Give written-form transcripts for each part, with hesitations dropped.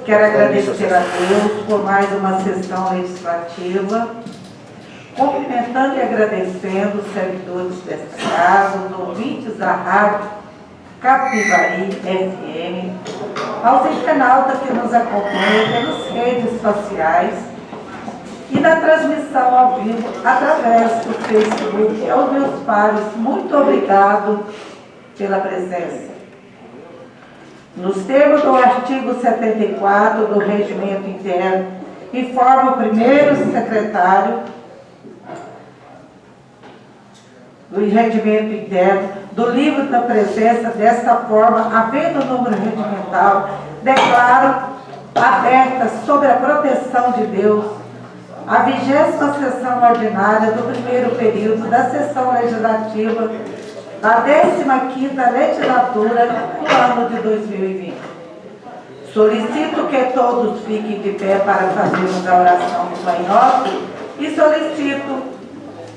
Quero agradecer a Deus por mais uma sessão legislativa, cumprimentando e agradecendo os servidores desta casa, os ouvintes da Rádio Capivari FM, aos internautas que nos acompanham pelas redes sociais e na transmissão ao vivo através do Facebook. Aos meus pares, muito obrigado pela presença. Nos termos do artigo 74 do Regimento Interno, informa o primeiro secretário do Regimento Interno do livro da presença, desta forma, havendo o número regimental, declaro aberta sobre a proteção de Deus a 20ª sessão ordinária do primeiro período da sessão legislativa da 15ª legislatura do ano de 2020. Solicito que todos fiquem de pé para fazermos a oração do Pai Nosso e solicito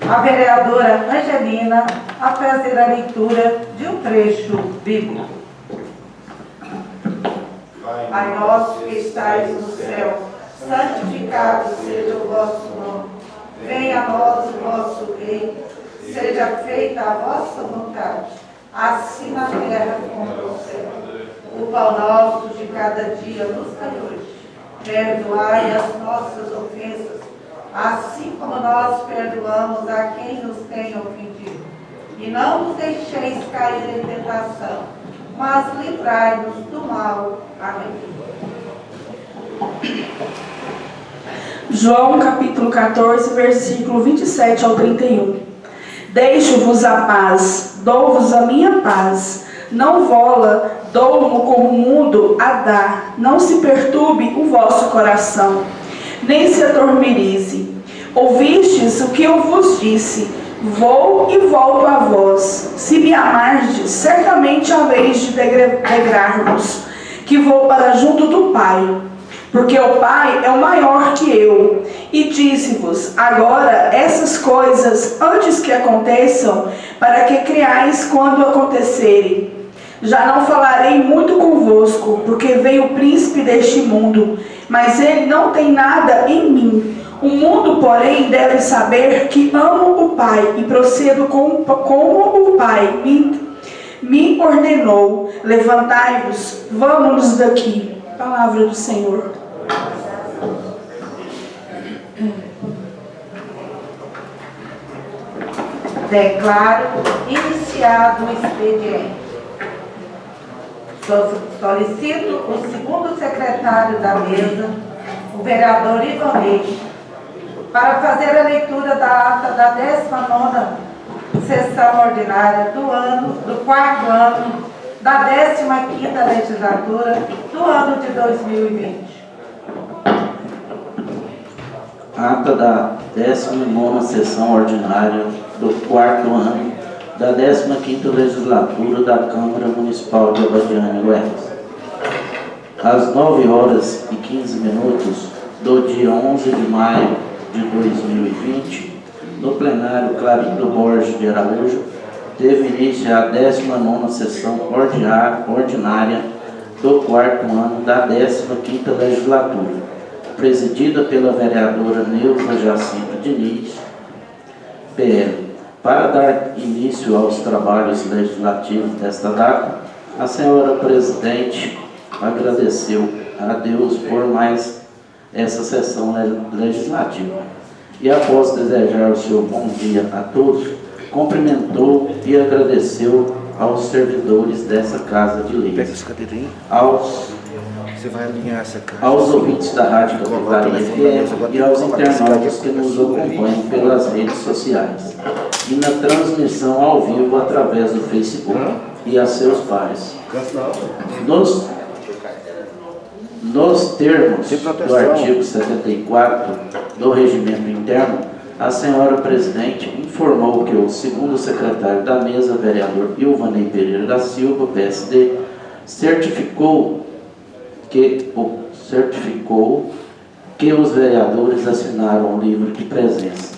a vereadora Angelina a fazer a leitura de um trecho bíblico. Pai nosso que estais no céu, santificado seja o vosso nome. Venha a nós o vosso reino. Seja feita a vossa vontade, assim na terra como no céu. O pão nosso de cada dia nos dai hoje. Perdoai as nossas ofensas, assim como nós perdoamos a quem nos tem ofendido. E não nos deixeis cair em tentação, mas livrai-nos do mal. Amém. João capítulo 14, versículo 27 ao 31. Deixo-vos a paz, dou-vos a minha paz. Não vola, dou-mo como o mundo a dá. Não se perturbe o vosso coração, nem se atormenize. Ouvistes o que eu vos disse, vou e volto a vós. Se me amardes, certamente haveis de alegrar-vos, que vou para junto do Pai, porque o Pai é o maior que eu. E disse-vos agora essas coisas antes que aconteçam, para que creais quando acontecerem. Já não falarei muito convosco, porque veio o príncipe deste mundo, mas ele não tem nada em mim. O mundo, porém, deve saber que amo o Pai e procedo como o Pai me ordenou. Levantai-vos, vamos daqui. Palavra do Senhor. Declaro iniciado o expediente. Solicito o segundo secretário da mesa, o vereador Ivonei, para fazer a leitura da ata da 19ª sessão ordinária do quarto ano da 15ª legislatura do ano de 2020. Ata da 19ª sessão ordinária do quarto ano da 15ª legislatura da Câmara Municipal de Abadiânia, Goiás. Às 9h15 do dia 11 de maio de 2020, no plenário Clarindo Borges de Araújo, teve início a 19ª sessão ordinária do quarto ano da 15ª legislatura, presidida pela vereadora Neuza Jacinto Diniz, PL. Para dar início aos trabalhos legislativos desta data, a senhora presidente agradeceu a Deus por mais essa sessão legislativa. E após desejar o seu bom dia a todos, cumprimentou e agradeceu aos servidores dessa Casa de Leis, aos ouvintes da Rádio Capivari FM e aos internautas que nos acompanham pelas redes sociais e na transmissão ao vivo através do Facebook e a seus pares. Nos termos do artigo 74 do Regimento Interno, a senhora presidente informou que o segundo secretário da mesa, vereador Ilvanei Pereira da Silva, PSD, certificou que os vereadores assinaram o livro de presença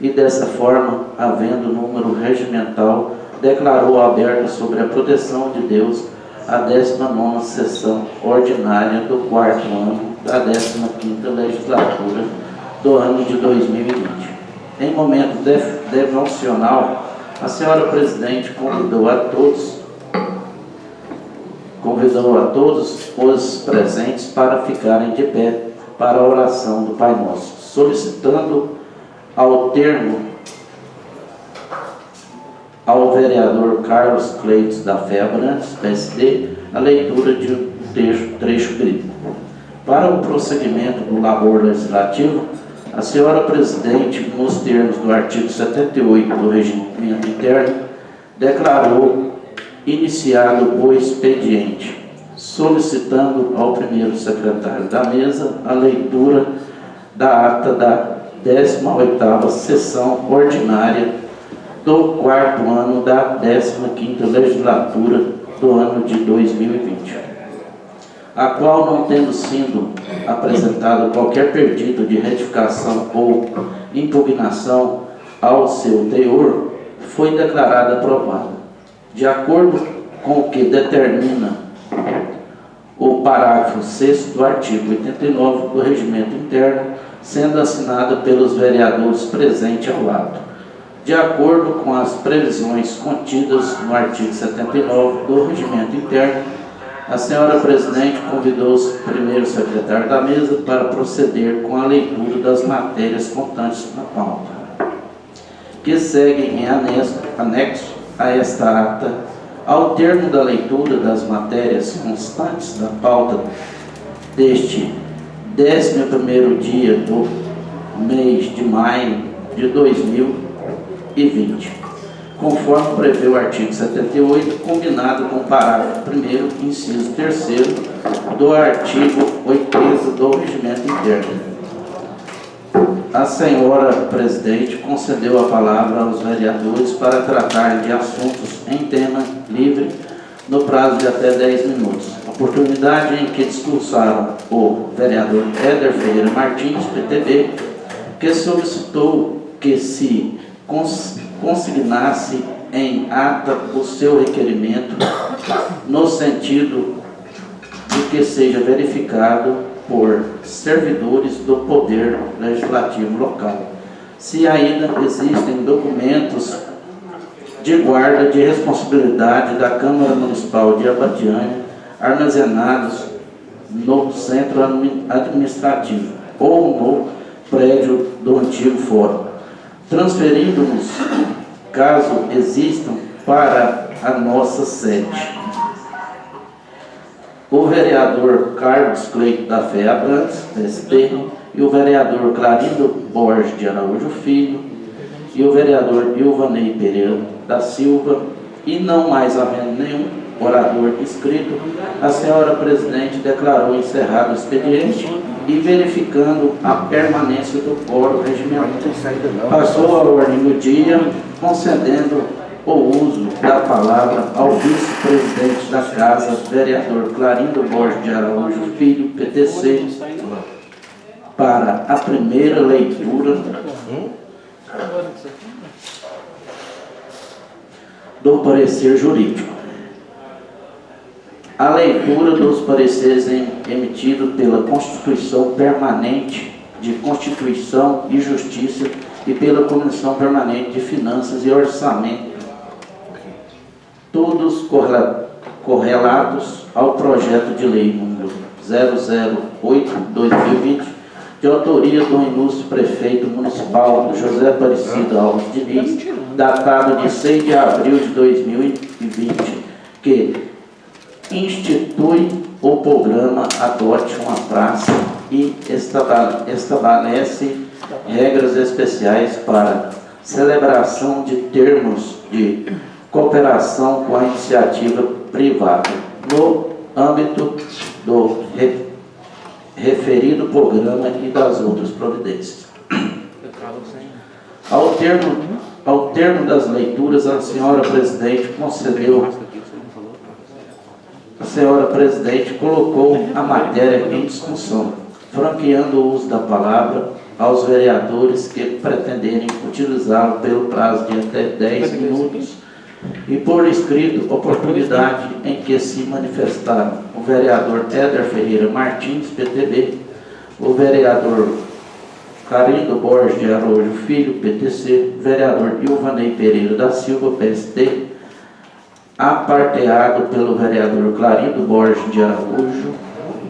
e, dessa forma, havendo número regimental, declarou aberto sobre a proteção de Deus a 19ª sessão ordinária do 4º ano da 15ª legislatura do ano de 2020. Em momento devocional, a senhora presidente convidou a todos os presentes para ficarem de pé para a oração do Pai Nosso, solicitando ao vereador Carlos Cleitos da Fé Abrantes, PSD, a leitura de um trecho bíblico. Para o prosseguimento do labor legislativo, a senhora presidente, nos termos do artigo 78 do Regimento Interno, declarou iniciado o expediente, solicitando ao primeiro secretário da mesa a leitura da ata da 18ª sessão ordinária do 4º ano da 15ª legislatura do ano de 2020, a qual, não tendo sido apresentado qualquer pedido de retificação ou impugnação ao seu teor, foi declarada aprovada. De acordo com o que determina o parágrafo 6º do artigo 89 do Regimento Interno, sendo assinada pelos vereadores presentes ao ato. De acordo com as previsões contidas no artigo 79 do Regimento Interno, a senhora presidente convidou o primeiro secretário da mesa para proceder com a leitura das matérias constantes na pauta, que seguem em anexo a esta ata. Ao termo da leitura das matérias constantes da pauta deste 11º dia do mês de maio de 2020, conforme prevê o artigo 78, combinado com o parágrafo 1º, inciso 3º do artigo 80 do Regimento Interno. A senhora presidente concedeu a palavra aos vereadores para tratarem de assuntos em tema livre no prazo de até 10 minutos. Oportunidade em que discursaram o vereador Éder Ferreira Martins, PTB, que solicitou que se consignasse em ata o seu requerimento no sentido de que seja verificado por servidores do Poder Legislativo local, se ainda existem documentos de guarda de responsabilidade da Câmara Municipal de Abadiânia armazenados no centro administrativo ou no prédio do antigo fórum, transferindo-nos, caso existam, para a nossa sede. O vereador Carlos Cleitos da Fé Abrantes, PSD, e o vereador Clarindo Borges de Araújo Filho, e o vereador Ilvanei Pereira da Silva, e não mais havendo nenhum orador inscrito, a senhora presidente declarou encerrado o expediente e, verificando a permanência do quórum regimental, passou a ordem do dia, concedendo o uso da palavra ao vice-presidente da Casa, vereador Clarindo Borges de Araújo Filho, PTC, para a primeira leitura do parecer jurídico. A leitura dos pareceres emitidos pela Constituição Permanente de Constituição e Justiça e pela Comissão Permanente de Finanças e Orçamento, todos correlatos ao projeto de lei número 008/2020, de autoria do ilustre prefeito municipal José Aparecido Alves Diniz, datado de 6 de abril de 2020, que institui o programa Adote uma Praça e estabelece regras especiais para celebração de termos de cooperação com a iniciativa privada, no âmbito do referido programa e das outras providências. Ao termo das leituras, a senhora presidente colocou a matéria em discussão, franqueando o uso da palavra aos vereadores que pretenderem utilizá-lo pelo prazo de até 10 minutos, e por escrito, oportunidade em que se manifestaram o vereador Éder Ferreira Martins, PTB, o vereador Clarindo Borges de Araújo Filho, PTC, vereador Ilvanei Pereira da Silva, PSD, aparteado pelo vereador Clarindo Borges de Araújo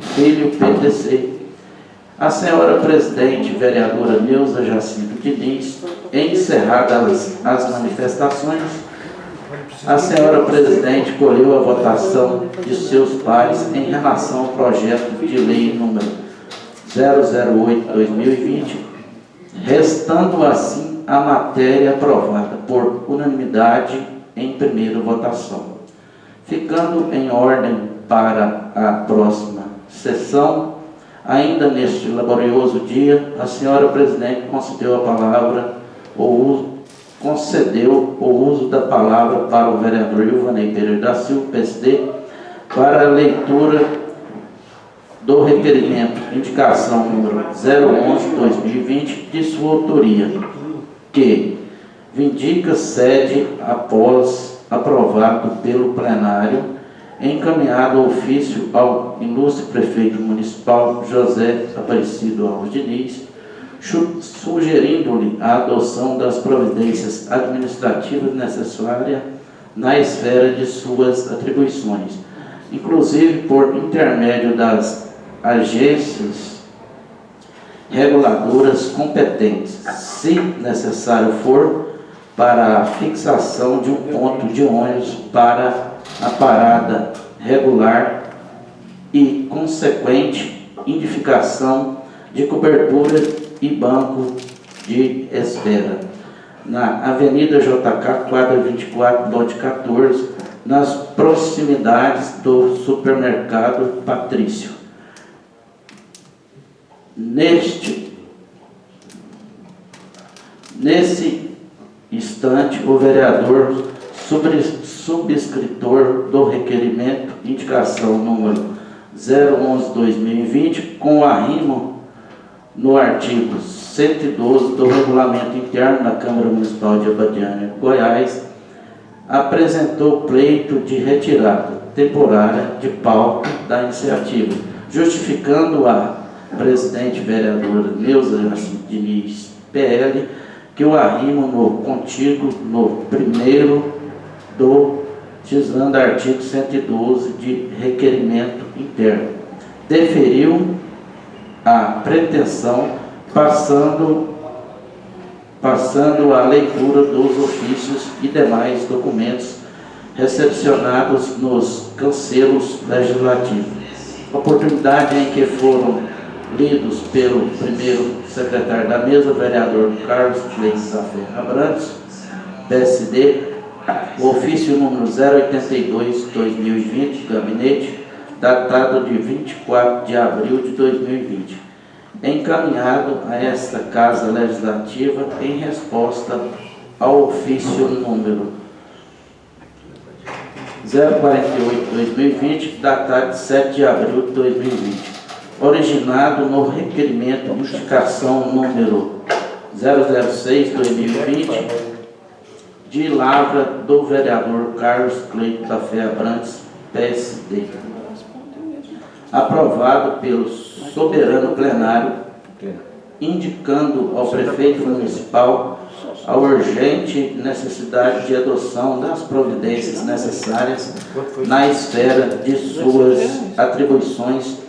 Filho, PTC, a senhora presidente, vereadora Neuza Jacinto Diniz, encerradas as manifestações, a senhora presidente colheu a votação de seus pares em relação ao projeto de lei número 008/2020, restando assim a matéria aprovada por unanimidade em primeira votação. Ficando em ordem para a próxima sessão, ainda neste laborioso dia, a senhora presidente concedeu o uso da palavra para o vereador Ilvanei Pereira da Silva, PSD, para a leitura do requerimento, indicação número 011/2020, de sua autoria, que vindica sede após aprovado pelo plenário, encaminhado ofício ao ilustre prefeito municipal José Aparecido Alves Diniz, sugerindo-lhe a adoção das providências administrativas necessárias na esfera de suas atribuições, inclusive por intermédio das agências reguladoras competentes, se necessário for, para a fixação de um ponto de ônibus para a parada regular e consequente indicação de cobertura e banco de espera na Avenida JK, quadra 24, lote 14, nas proximidades do supermercado Patrício. Nesse instante, o vereador subscritor do requerimento, indicação número 011/2020, com arrimo no artigo 112 do Regulamento Interno da Câmara Municipal de Abadiânia, Goiás, apresentou pleito de retirada temporária de pauta da iniciativa, justificando a presidente vereadora Neuza Diniz, PL, que o arrimo no contigo no primeiro utilizando artigo 112 de requerimento interno, deferiu a pretensão, passando a leitura dos ofícios e demais documentos recepcionados nos cancelos legislativos, oportunidade em que foram lidos pelo primeiro secretário da mesa, vereador Carlos Cleiton da Ferra Abrantes, PSD, o ofício número 082/2020 do gabinete, datado de 24 de abril de 2020, encaminhado a esta Casa Legislativa em resposta ao ofício número 048/2020, datado de 7 de abril de 2020, originado no requerimento de indicação número 006/2020, de lavra do vereador Carlos Cleiton da Fé Abrantes, PSD, aprovado pelo soberano plenário, indicando ao prefeito municipal a urgente necessidade de adoção das providências necessárias na esfera de suas atribuições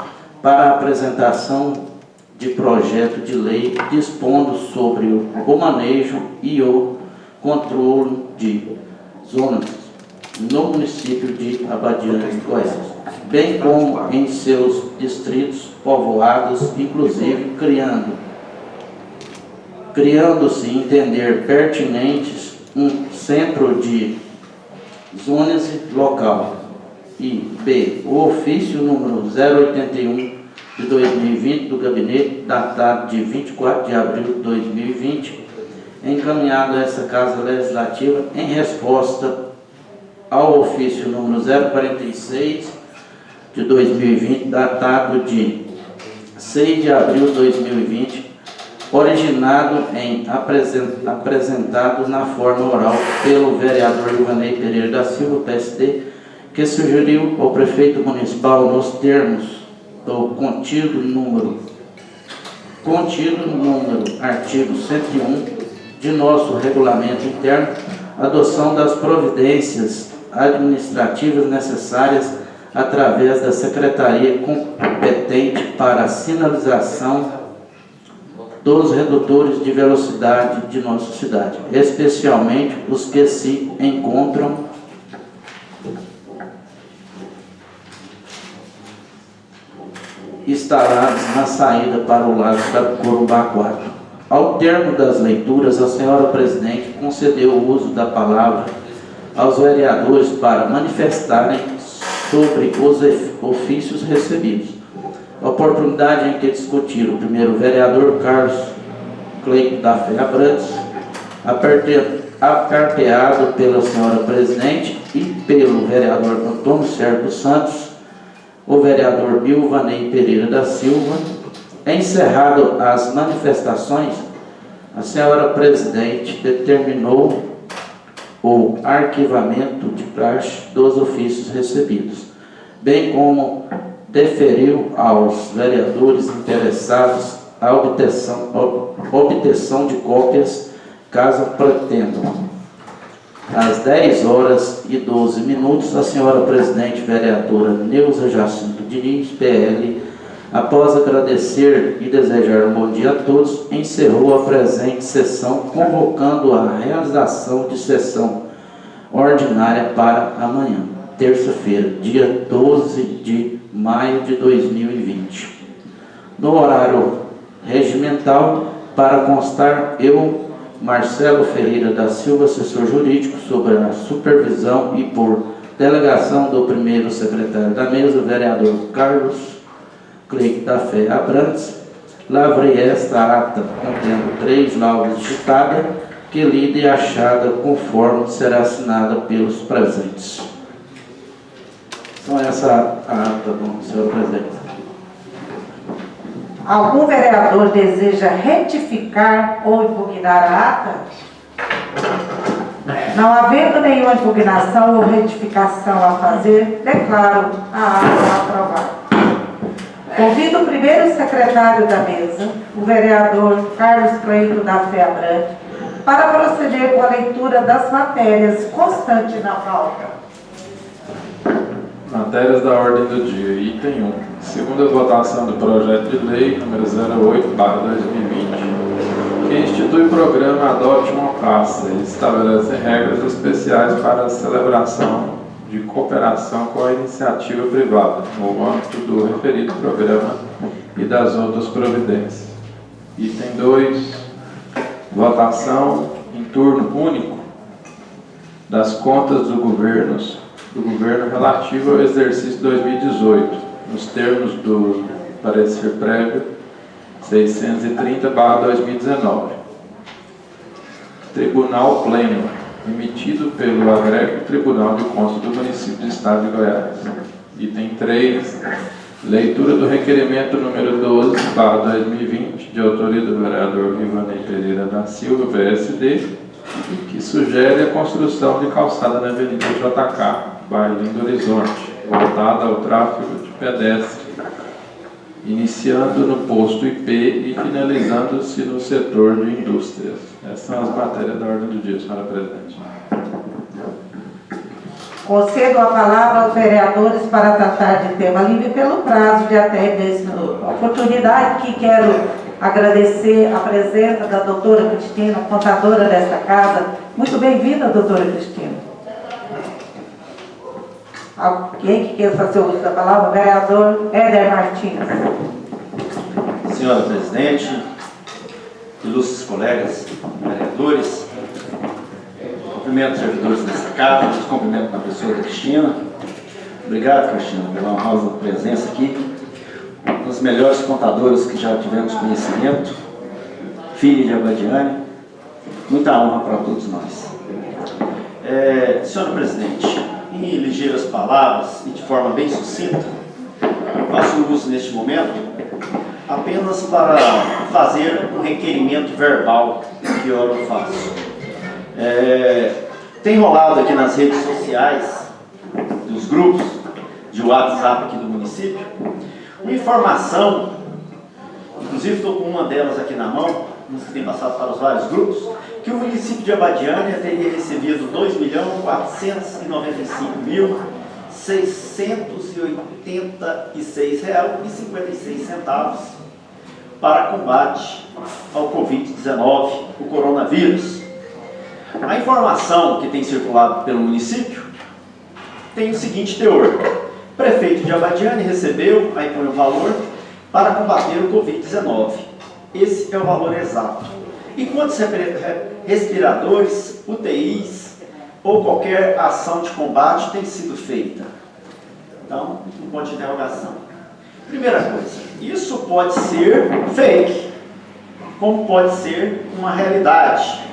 para a apresentação de projeto de lei dispondo sobre o manejo e o controle de zonas no município de Abadiânia, Goiás, bem como em seus distritos povoados, inclusive criando-se entender pertinentes um centro de zonas local. E B, o ofício número 081/2020 do gabinete, datado de 24 de abril de 2020, encaminhado a essa Casa Legislativa em resposta ao ofício número 046/2020, datado de 6 de abril de 2020, originado em apresentado na forma oral pelo vereador Ivanei Pereira da Silva, PSD, que sugeriu ao prefeito municipal, nos termos do contido número artigo 101 de nosso regulamento interno, adoção das providências administrativas necessárias através da secretaria competente para a sinalização dos redutores de velocidade de nossa cidade, especialmente os que se encontram instalados na saída para o lado da Corumbá 4. Ao termo das leituras, a senhora presidente concedeu o uso da palavra aos vereadores para manifestarem sobre os ofícios recebidos. A oportunidade em que discutiram o primeiro vereador Carlos Cleito da Fé Abrantes, acarteado pela senhora presidente e pelo vereador Antônio Sérgio Santos, o vereador Ilvanei Pereira da Silva. Encerrado as manifestações, a senhora presidente determinou o arquivamento de praxe dos ofícios recebidos, bem como deferiu aos vereadores interessados a obtenção de cópias, caso pretendam. Às 10h12, a senhora presidente vereadora Neuza Jacinto Diniz, PL, após agradecer e desejar um bom dia a todos, encerrou a presente sessão, convocando a realização de sessão ordinária para amanhã, terça-feira, dia 12 de maio de 2020. No horário regimental, para constar, eu, Marcelo Ferreira da Silva, assessor jurídico, sobre a supervisão e por delegação do primeiro secretário da mesa, vereador Carlos Cleito da Fé Abrantes, lavrei esta ata contendo 3 laudas digitadas, que lida e achada conforme será assinada pelos presentes. Então, essa ata, senhor presidente. Algum vereador deseja retificar ou impugnar a ata? Não havendo nenhuma impugnação ou retificação a fazer, declaro a ata aprovada. Convido o primeiro secretário da mesa, o vereador Carlos Cleito da Fé Abrantes, para proceder com a leitura das matérias constantes na pauta. Matérias da ordem do dia. Item 1. Segunda votação do projeto de lei número 08/2020, que institui o programa Adote uma Praça e estabelece regras especiais para a celebração de cooperação com a iniciativa privada, no âmbito do referido programa e das outras providências. Item 2. Votação em turno único das contas do governo relativo ao exercício 2018, nos termos do parecer prévio 630/2019. Tribunal Pleno, emitido pelo Agrégio Tribunal de Contas do Município do Estado de Goiás. Item 3. Leitura do requerimento número 12/2020, de autoria do vereador Ivanei Pereira da Silva, PSD, que sugere a construção de calçada na Avenida JK, bairro Lindo Horizonte, voltada ao tráfego de pedestre, iniciando no posto IP e finalizando-se no setor de indústrias. Essas são as matérias da ordem do dia, senhora presidente. Concedo a palavra aos vereadores para tratar de tema livre pelo prazo de até 10 minutos. A oportunidade que quero agradecer a presença da doutora Cristina, contadora desta casa. Muito bem-vinda, doutora Cristina. Alguém que queira fazer uso da palavra? Vereador Éder Martins. Senhora presidente, ilustres colegas vereadores, cumprimento os servidores desta casa, os cumprimento na pessoa da Cristina. Obrigado, Cristina, pela honrosa presença aqui. Um dos melhores contadores que já tivemos conhecimento, filha de Abadiane. Muita honra para todos nós. Senhora presidente, em ligeiras palavras e de forma bem sucinta, faço uso neste momento apenas para fazer um requerimento verbal que eu faço. Tem rolado aqui nas redes sociais, dos grupos de WhatsApp aqui do município, uma informação, inclusive estou com uma delas aqui na mão, que tem passado para os vários grupos, que o município de Abadiânia teria recebido R$ 2.495.686,56 para combate ao Covid-19, o coronavírus. A informação que tem circulado pelo município tem o seguinte teor: o prefeito de Abadiânia recebeu, aí põe o valor, para combater o Covid-19. Esse é o valor exato. E quantos respiradores, UTIs ou qualquer ação de combate tem sido feita? Então, um ponto de interrogação. Primeira coisa, isso pode ser fake, como pode ser uma realidade.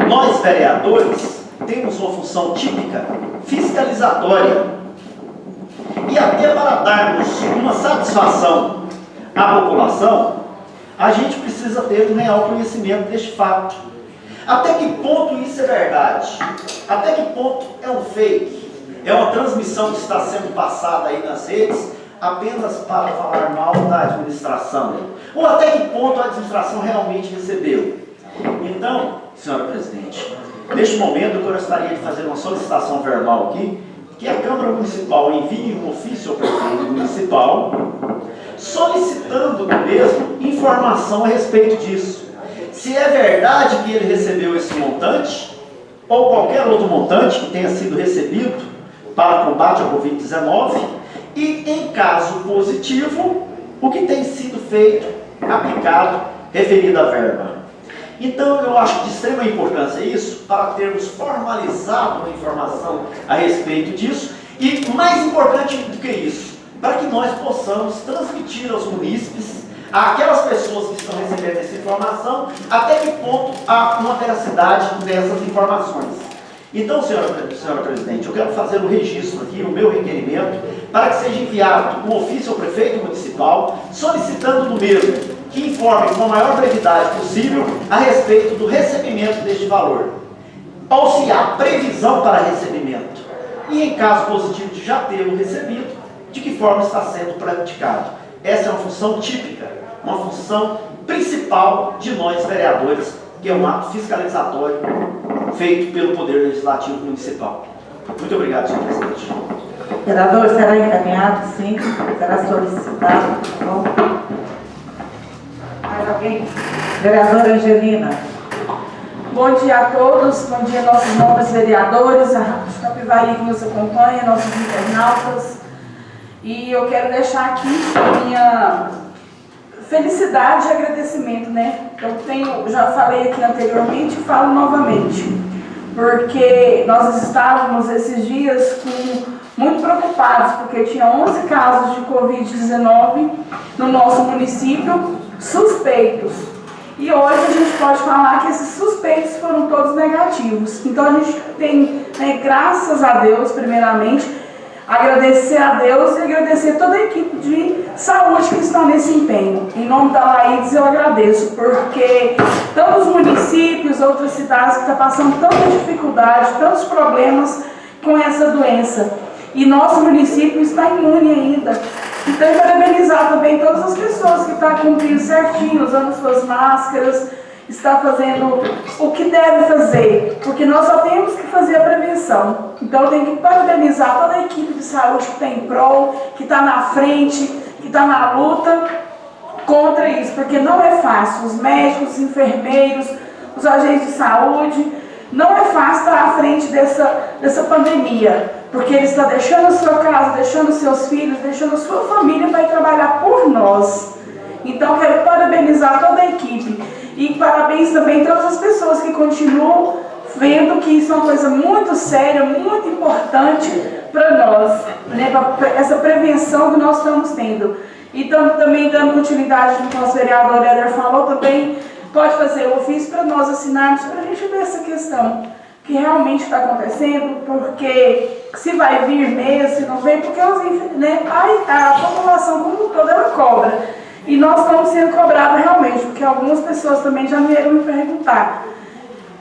Nós, vereadores, temos uma função típica fiscalizatória. E até para darmos uma satisfação à população, a gente precisa ter um real conhecimento deste fato. Até que ponto isso é verdade? Até que ponto é um fake? É uma transmissão que está sendo passada aí nas redes apenas para falar mal da administração? Ou até que ponto a administração realmente recebeu? Então, senhora presidente, neste momento eu gostaria de fazer uma solicitação verbal aqui, que a Câmara Municipal envie um ofício ao prefeito municipal, solicitando do mesmo informação a respeito disso. Se é verdade que ele recebeu esse montante, ou qualquer outro montante que tenha sido recebido para combate ao Covid-19, e em caso positivo, o que tem sido feito, aplicado, referido à verba. Então, eu acho de extrema importância isso, para termos formalizado uma informação a respeito disso, e mais importante do que isso, para que nós possamos transmitir aos munícipes, àquelas pessoas que estão recebendo essa informação, até que ponto há uma veracidade dessas informações. Então, senhora presidente, eu quero fazer o registro aqui, o meu requerimento, para que seja enviado um ofício ao prefeito municipal, solicitando do mesmo que informe com a maior brevidade possível a respeito do recebimento deste valor, ou se há previsão para recebimento, e em caso positivo de já tê-lo recebido, de que forma está sendo praticado. Essa é uma função típica, uma função principal de nós vereadores, que é um ato fiscalizatório feito pelo Poder Legislativo Municipal. Muito obrigado, senhor presidente. Vereador, será encaminhado, sim, será solicitado. Bom. Mais alguém? Vereadora Angelina. Bom dia a todos, bom dia nossos nobres vereadores, os Capivari que nos acompanham, nossos internautas. E eu quero deixar aqui a minha felicidade e agradecimento, né? Já falei aqui anteriormente e falo novamente, porque nós estávamos esses dias muito preocupados, porque tinha 11 casos de Covid-19 no nosso município, suspeitos. E hoje a gente pode falar que esses suspeitos foram todos negativos. Então a gente tem, né, graças a Deus, primeiramente, agradecer a Deus e agradecer toda a equipe de saúde que está nesse empenho. Em nome da Laídes eu agradeço, porque tantos municípios, outras cidades que estão passando tanta dificuldade, tantos problemas com essa doença. E nosso município está imune ainda. Então, eu parabenizar também todas as pessoas que estão cumprindo certinho, usando suas máscaras, está fazendo o que deve fazer, porque nós só temos que fazer a prevenção. Então eu tenho que parabenizar toda a equipe de saúde que está em prol, que está na frente, que está na luta contra isso, porque não é fácil. Os médicos, os enfermeiros, os agentes de saúde, não é fácil estar à frente dessa pandemia, porque ele está deixando a sua casa, deixando seus filhos, deixando a sua família para ir trabalhar por nós. Então eu quero parabenizar toda a equipe. E parabéns também a todas as pessoas que continuam vendo que isso é uma coisa muito séria, muito importante para nós, né, para essa prevenção que nós estamos tendo. Então, também dando continuidade no que o nosso vereador Éder falou, também pode fazer o ofício para nós assinarmos, para a gente ver essa questão que realmente está acontecendo, porque se vai vir mesmo, se não vem, porque né, a população como um todo ela cobra. E nós estamos sendo cobrados realmente, porque algumas pessoas também já vieram me perguntar.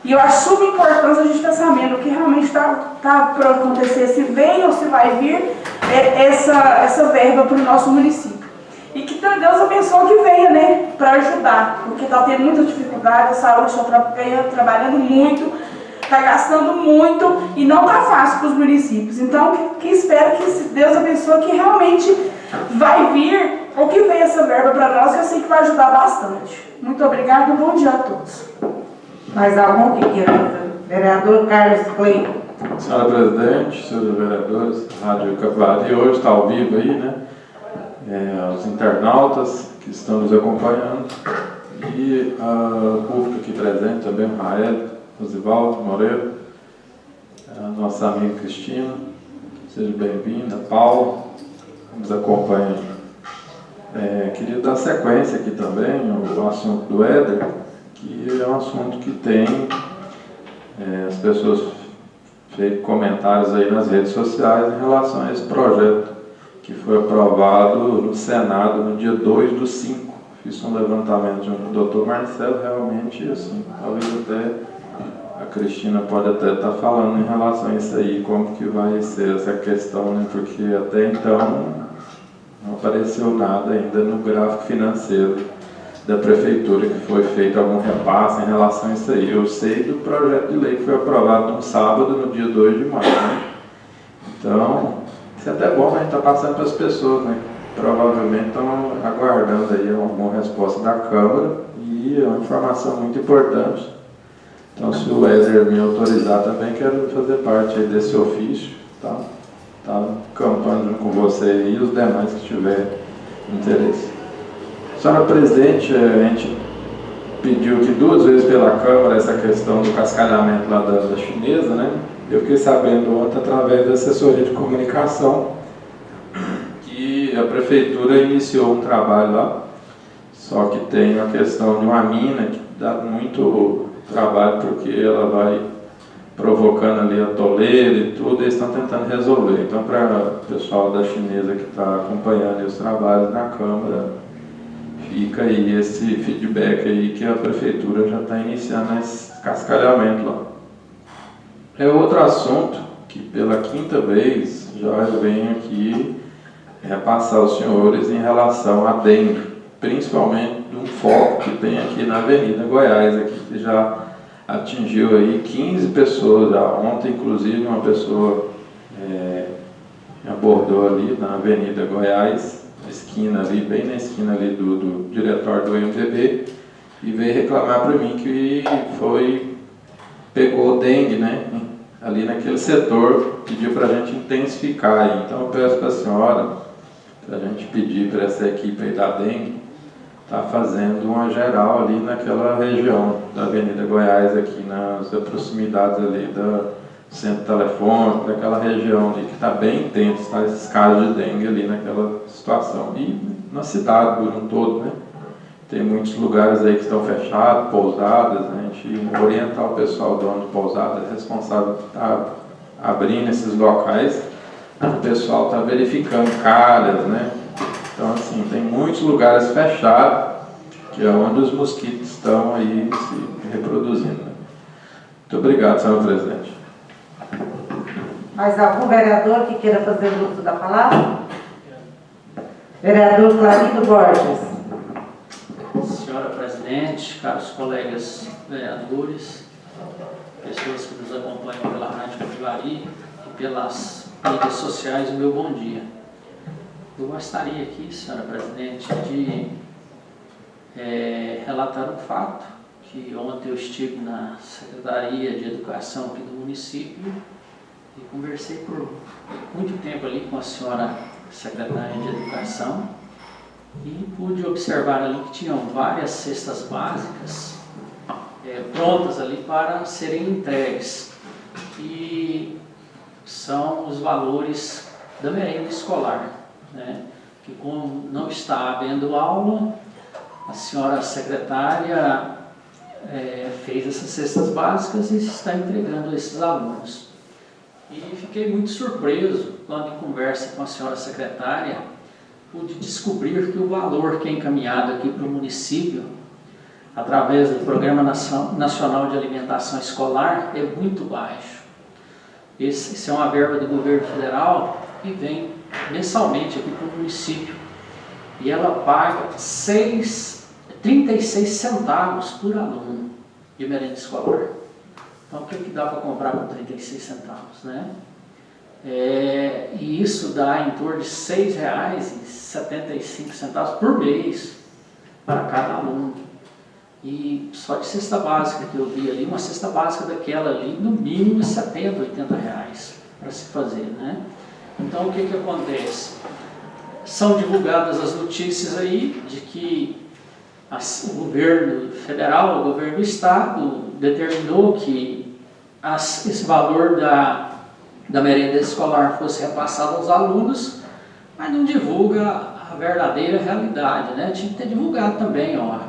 E eu acho super importante a gente estar sabendo o que realmente está para acontecer, se vem ou se vai vir essa verba para o nosso município. E que Deus abençoe que venha, né, para ajudar, porque está tendo muita dificuldade, a saúde está trabalhando muito, está gastando muito e não está fácil para os municípios. Então, que espero que Deus abençoe que realmente vai vir, ou que venha essa verba para nós, que eu sei que vai ajudar bastante. Muito obrigada e bom dia a todos. Mais algum que queira fazer? Vereador Carlos Cleiton. Senhora Presidente, senhores vereadores, Rádio Capivari hoje está ao vivo aí, né? Os internautas que estão nos acompanhando e o público aqui presente também, o Rael, Rosivaldo Moreira, a nossa amiga Cristina, seja bem-vinda, Paulo, nos acompanha. Queria dar sequência aqui também ao assunto do Éder, que é um assunto que tem as pessoas feito comentários aí nas redes sociais em relação a esse projeto que foi aprovado no Senado no dia 2/5. Fiz um levantamento junto com o doutor Marcelo, realmente assim, talvez até a Cristina pode até estar falando em relação a isso aí, como que vai ser essa questão, né? Porque até então não apareceu nada ainda no gráfico financeiro da Prefeitura que foi feito algum repasse em relação a isso aí. Eu sei do projeto de lei que foi aprovado no sábado, no dia 2 de maio, né? Então, isso é até bom, a gente está passando para as pessoas, né? Provavelmente estão aguardando aí alguma resposta da Câmara e é uma informação muito importante. Então, se o Éder me autorizar também, quero fazer parte aí desse ofício, tá? Tá campando junto com você e os demais que tiverem interesse. Senhora Presidente, a gente pediu aqui 2 vezes pela Câmara essa questão do cascalhamento lá da chinesa, né? Eu fiquei sabendo ontem, através da assessoria de comunicação, que a Prefeitura iniciou um trabalho lá, só que tem a questão de uma mina que dá muito trabalho, porque ela vai provocando ali a toleira e tudo, eles estão tentando resolver. Então, para o pessoal da chinesa que está acompanhando os trabalhos na Câmara, fica aí esse feedback aí que a Prefeitura já está iniciando esse cascalhamento lá. É outro assunto que pela 5ª vez já venho aqui repassar aos senhores em relação à dengue, principalmente de um foco que tem aqui na Avenida Goiás, aqui, que já atingiu aí 15 pessoas, já ontem inclusive uma pessoa me abordou ali na Avenida Goiás, esquina ali, bem na esquina ali do diretório do MDB, e veio reclamar para mim que pegou dengue, né, ali naquele setor, pediu para a gente intensificar aí. Então eu peço para a senhora, para a gente pedir para essa equipe aí da dengue, tá fazendo uma geral ali naquela região da Avenida Goiás, aqui nas proximidades ali do centro telefônico, daquela região ali que está bem intenso, tá, esses casos de dengue ali naquela situação. E na cidade por um todo, né? Tem muitos lugares aí que estão fechados, pousadas, né? A gente orientar o pessoal dono de pousada, responsável por estar abrindo esses locais, o pessoal está verificando calhas, né? Então, assim, tem muitos lugares fechados, que é onde os mosquitos estão aí se reproduzindo. Né? Muito obrigado, senhora Presidente. Mais algum vereador que queira fazer uso da palavra? Vereador Clarindo Borges. Senhora Presidente, caros colegas vereadores, pessoas que nos acompanham pela Rádio Capivari e pelas mídias sociais, o meu bom dia. Eu gostaria aqui, senhora Presidente, de relatar um fato, que ontem eu estive na Secretaria de Educação aqui do município e conversei por muito tempo ali com a senhora Secretária de Educação e pude observar ali que tinham várias cestas básicas prontas ali para serem entregues, e são os valores da merenda escolar, né? Que como não está havendo aula, a senhora secretária fez essas cestas básicas e está entregando a esses alunos. E fiquei muito surpreso quando, em conversa com a senhora secretária, pude descobrir que o valor que é encaminhado aqui para o município, através do Programa Nacional de Alimentação Escolar, é muito baixo. Esse é uma verba do governo federal que vem mensalmente aqui para o município. E ela paga 36 centavos por aluno de merenda escolar. Então, o que dá para comprar com 36 centavos, né? E isso dá em torno de R$ 6,75 por mês para cada aluno. E só de cesta básica que eu vi ali, uma cesta básica daquela ali, no mínimo R$ 70, R$ 80 para se fazer, né? Então, o que acontece? São divulgadas as notícias aí de que o governo federal, o governo do estado, determinou que esse valor da merenda escolar fosse repassado aos alunos, mas não divulga a verdadeira realidade, né? Tinha que ter divulgado também, ó.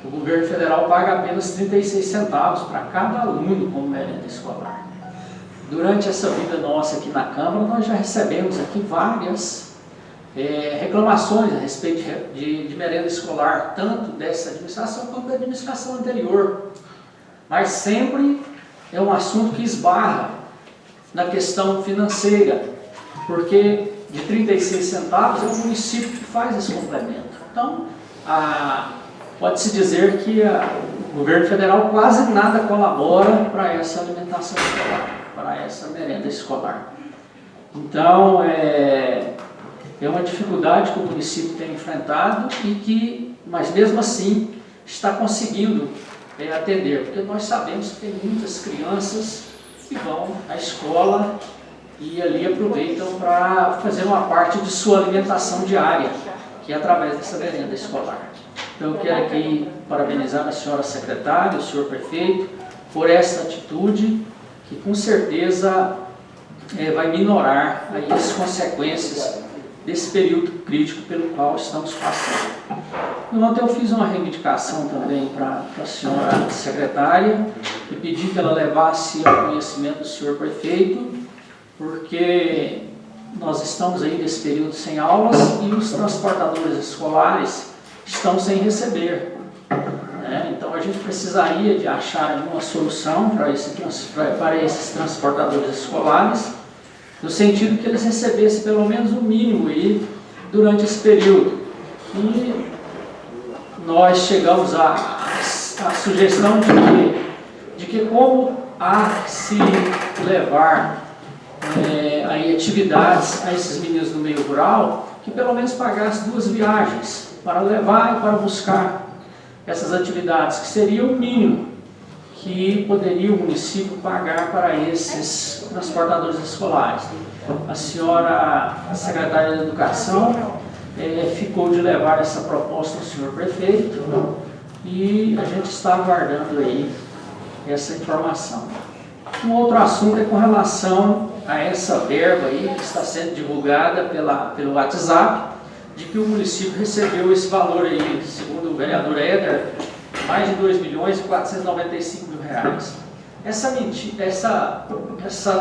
O governo federal paga apenas 36 centavos para cada aluno como merenda escolar. Durante essa vida nossa aqui na Câmara, nós já recebemos aqui várias reclamações a respeito de merenda escolar, tanto dessa administração quanto da administração anterior. Mas sempre é um assunto que esbarra na questão financeira, porque de 36 centavos é o município que faz esse complemento. Então, pode-se dizer que o governo federal quase nada colabora para essa alimentação escolar, para essa merenda escolar. Então, é uma dificuldade que o município tem enfrentado mas mesmo assim está conseguindo atender, porque nós sabemos que tem muitas crianças que vão à escola e ali aproveitam para fazer uma parte de sua alimentação diária, que é através dessa merenda escolar. Então eu quero aqui parabenizar a senhora secretária, o senhor prefeito, por essa atitude que com certeza vai minorar aí as consequências desse período crítico pelo qual estamos passando. Ontem eu fiz uma reivindicação também para a senhora secretária e pedi que ela levasse ao conhecimento do senhor prefeito, porque nós estamos aí nesse período sem aulas e os transportadores escolares estão sem receber. Então a gente precisaria de achar uma solução para esses transportadores escolares, no sentido que eles recebessem pelo menos o mínimo aí durante esse período. E nós chegamos à sugestão de que como há que se levar aí atividades a esses meninos do meio rural, que pelo menos pagasse 2 viagens para levar e para buscar essas atividades, que seria o mínimo que poderia o município pagar para esses transportadores escolares. A senhora secretária de Educação ficou de levar essa proposta ao senhor prefeito e a gente está aguardando aí essa informação. Um outro assunto é com relação a essa verba aí que está sendo divulgada pelo WhatsApp, de que o município recebeu esse valor aí, segundo o vereador Éder, mais de R$2.495.000. Essa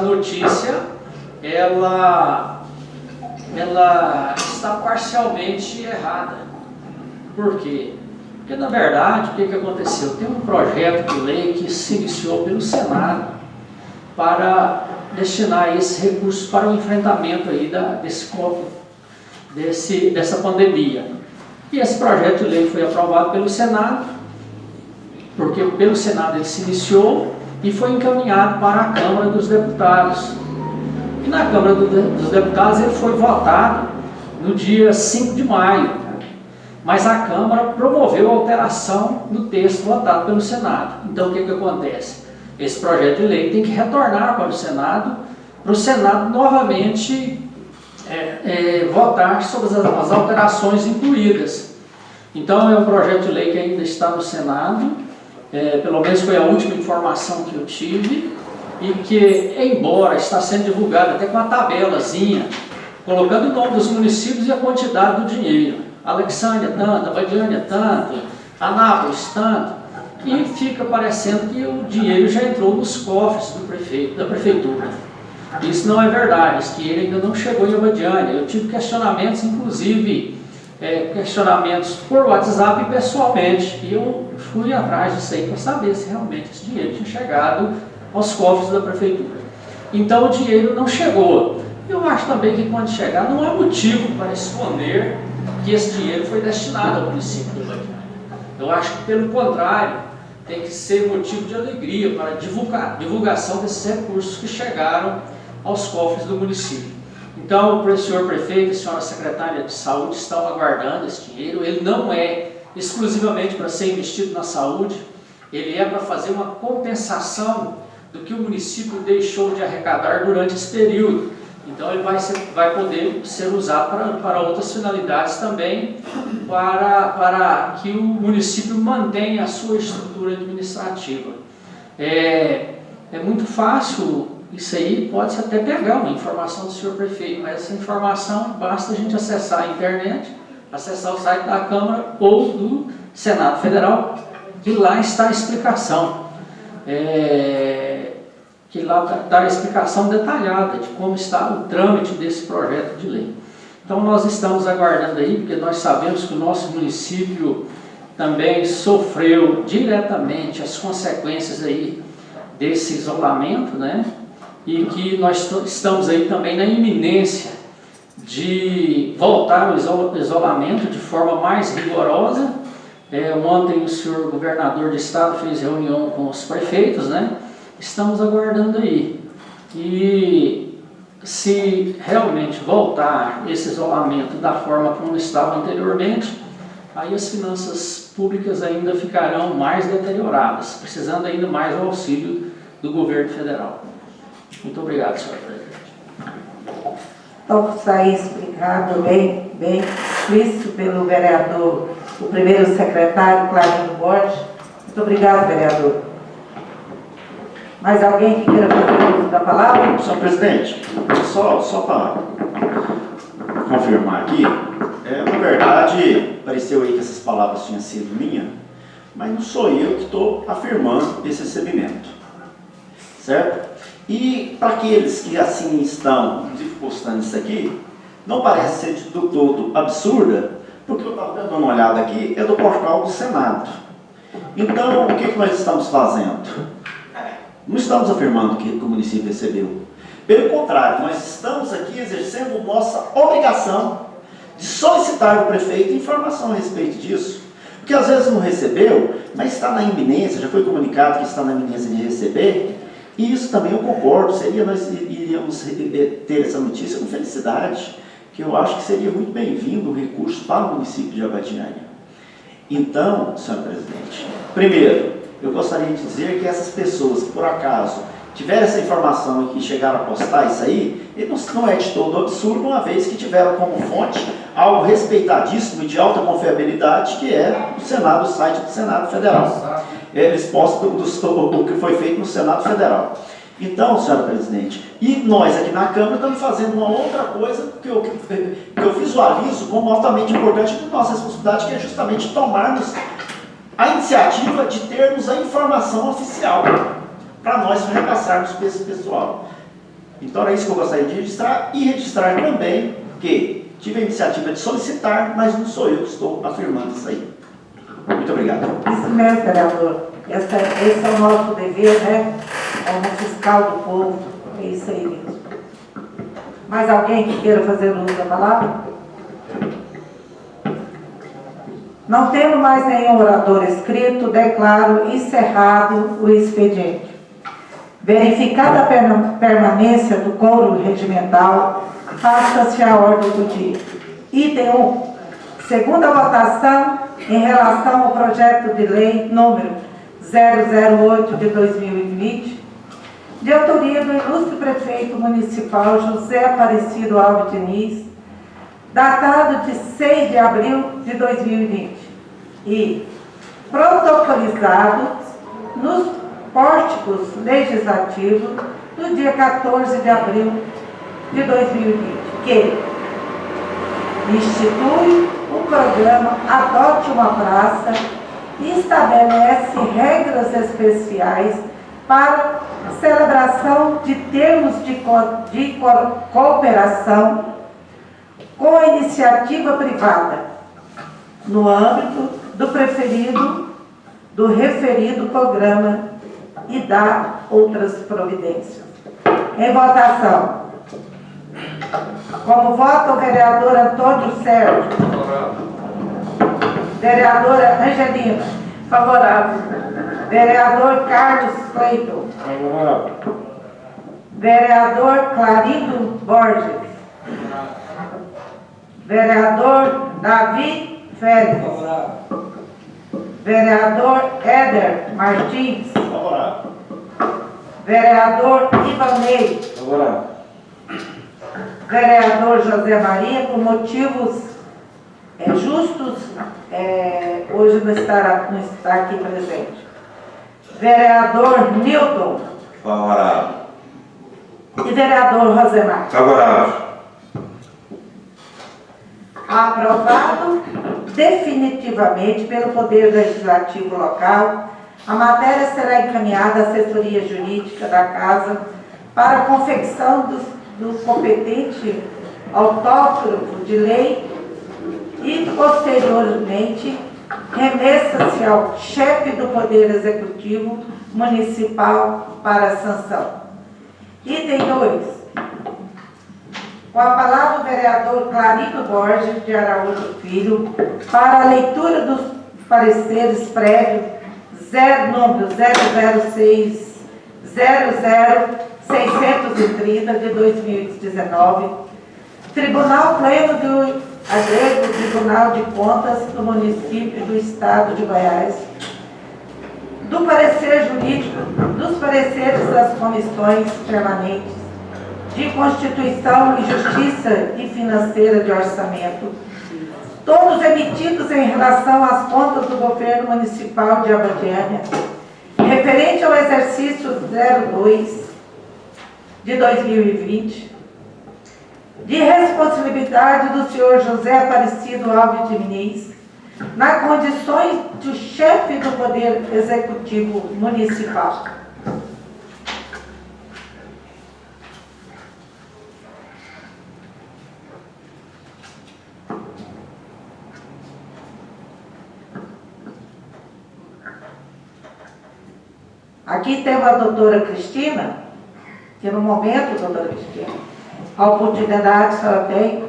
notícia, ela está parcialmente errada. Por quê? Porque, na verdade, o que aconteceu? Tem um projeto de lei que se iniciou pelo Senado para destinar esses recursos para o enfrentamento aí dessa pandemia. E esse projeto de lei foi aprovado pelo Senado, porque pelo Senado ele se iniciou e foi encaminhado para a Câmara dos Deputados. E na Câmara dos Deputados ele foi votado no dia 5 de maio, mas a Câmara promoveu a alteração no texto votado pelo Senado. Então o que acontece? Esse projeto de lei tem que retornar para o Senado novamente votar sobre as alterações incluídas. Então é um projeto de lei que ainda está no Senado, pelo menos foi a última informação que eu tive, e que, embora está sendo divulgado até com uma tabelazinha, colocando o nome dos municípios e a quantidade do dinheiro. Alexandria tanto, Abadiânia tanto, Anápolis tanto, e fica parecendo que o dinheiro já entrou nos cofres da prefeitura. Isso não é verdade, que ele ainda não chegou em Abadiânia. Eu tive questionamentos, inclusive, questionamentos por WhatsApp e pessoalmente. E eu fui atrás disso aí para saber se realmente esse dinheiro tinha chegado aos cofres da prefeitura. Então o dinheiro não chegou. Eu acho também que quando chegar não há motivo para esconder que esse dinheiro foi destinado ao município do Jardim. Eu acho que pelo contrário, tem que ser motivo de alegria para a divulgação desses recursos que chegaram aos cofres do município. Então, o senhor prefeito e a senhora secretária de saúde estão aguardando esse dinheiro. Ele não é exclusivamente para ser investido na saúde, ele é para fazer uma compensação do que o município deixou de arrecadar durante esse período. Então, ele vai poder ser usado para outras finalidades também, para que o município mantenha a sua estrutura administrativa. É muito fácil. Isso aí pode-se até pegar uma informação do senhor prefeito, mas essa informação basta a gente acessar a internet, acessar o site da Câmara ou do Senado Federal, que lá está a explicação. Que lá está a explicação detalhada de como está o trâmite desse projeto de lei. Então nós estamos aguardando aí, porque nós sabemos que o nosso município também sofreu diretamente as consequências aí desse isolamento, né? E que nós estamos aí também na iminência de voltar ao isolamento de forma mais rigorosa. Ontem o senhor governador de estado fez reunião com os prefeitos, né? Estamos aguardando aí. E se realmente voltar esse isolamento da forma como estava anteriormente, aí as finanças públicas ainda ficarão mais deterioradas, precisando ainda mais do auxílio do governo federal. Muito obrigado, senhor presidente. Então, está aí explicado bem explícito pelo vereador, o primeiro secretário, Clarindo Borges. Muito obrigado, vereador. Mais alguém que queira fazer uso da palavra? Senhor presidente, só para confirmar aqui, na verdade, pareceu aí que essas palavras tinham sido minhas, mas não sou eu que estou afirmando esse recebimento, certo? E para aqueles que assim estão, inclusive postando isso aqui, não parece ser de todo absurda, porque eu estava dando uma olhada aqui, é do portal do Senado. Então, o que nós estamos fazendo? Não estamos afirmando que o município recebeu. Pelo contrário, nós estamos aqui exercendo nossa obrigação de solicitar ao prefeito informação a respeito disso. Porque às vezes não recebeu, mas está na iminência, já foi comunicado que está na iminência de receber. E isso também eu concordo, nós iríamos ter essa notícia com felicidade, que eu acho que seria muito bem-vindo o recurso para o município de Jabatianinha. Então, senhor presidente, primeiro, eu gostaria de dizer que essas pessoas que por acaso tiveram essa informação e que chegaram a postar isso aí, não é de todo absurdo, uma vez que tiveram como fonte algo respeitadíssimo e de alta confiabilidade, que é o site do Senado Federal. Eles postam o que foi feito no Senado Federal. Então, senhora presidente, e nós aqui na Câmara estamos fazendo uma outra coisa que eu visualizo como altamente importante de nossa responsabilidade, que é justamente tomarmos a iniciativa de termos a informação oficial para nós repassarmos para esse pessoal. Então era isso que eu gostaria de registrar e registrar também que tive a iniciativa de solicitar, mas não sou eu que estou afirmando isso aí. Muito obrigado. Isso mesmo, vereador. Esse é o nosso dever, né? Como fiscal do povo. É isso aí mesmo. Mais alguém que queira fazer uso da palavra? Não tendo mais nenhum orador inscrito, declaro encerrado o expediente. Verificada a permanência do quórum regimental, passa-se a ordem do dia. Item 1. Segunda votação em relação ao projeto de lei número 008 de 2020, de autoria do ilustre prefeito municipal José Aparecido Alves Diniz, datado de 6 de abril de 2020 e protocolizado nos pórticos legislativos do dia 14 de abril de 2020, que institui o programa Adote uma Praça e estabelece regras especiais para celebração de termos de cooperação com a iniciativa privada, no âmbito do referido programa e da outras providências. Em votação. Como vota o vereador Antônio Sérgio. Vereadora Angelina. Favorável. Vereador Carlos Cleiton. Favorável. Vereador Clarindo Borges. Vereador Davi Félix. Vereador Éder Martins. Favorável. Vereador Ivanei. Favorável. Vereador José Maria, por motivos justos, hoje não está aqui presente. Vereador Newton. Favorável. E vereador Rosemar. Favorável. Aprovado definitivamente pelo Poder Legislativo local, a matéria será encaminhada à assessoria jurídica da Casa para a confecção do competente autógrafo de lei e, posteriormente, remessa-se ao chefe do Poder Executivo Municipal para sanção. Item 2. Com a palavra o vereador Clarindo Borges de Araújo Filho para a leitura dos pareceres prévios número 00630 de 2019, Tribunal Pleno do Agrego Tribunal de Contas do Município do Estado de Goiás, do parecer jurídico, dos pareceres das comissões permanentes de Constituição e Justiça e Financeira de Orçamento, todos emitidos em relação às contas do governo municipal de Abadiânia, referente ao exercício 02 de 2020, de responsabilidade do senhor José Aparecido Alves de Muniz, na condições de chefe do Poder Executivo Municipal. Aqui temos a doutora Cristina, que no momento, doutora Cristina, a oportunidade que a senhora tem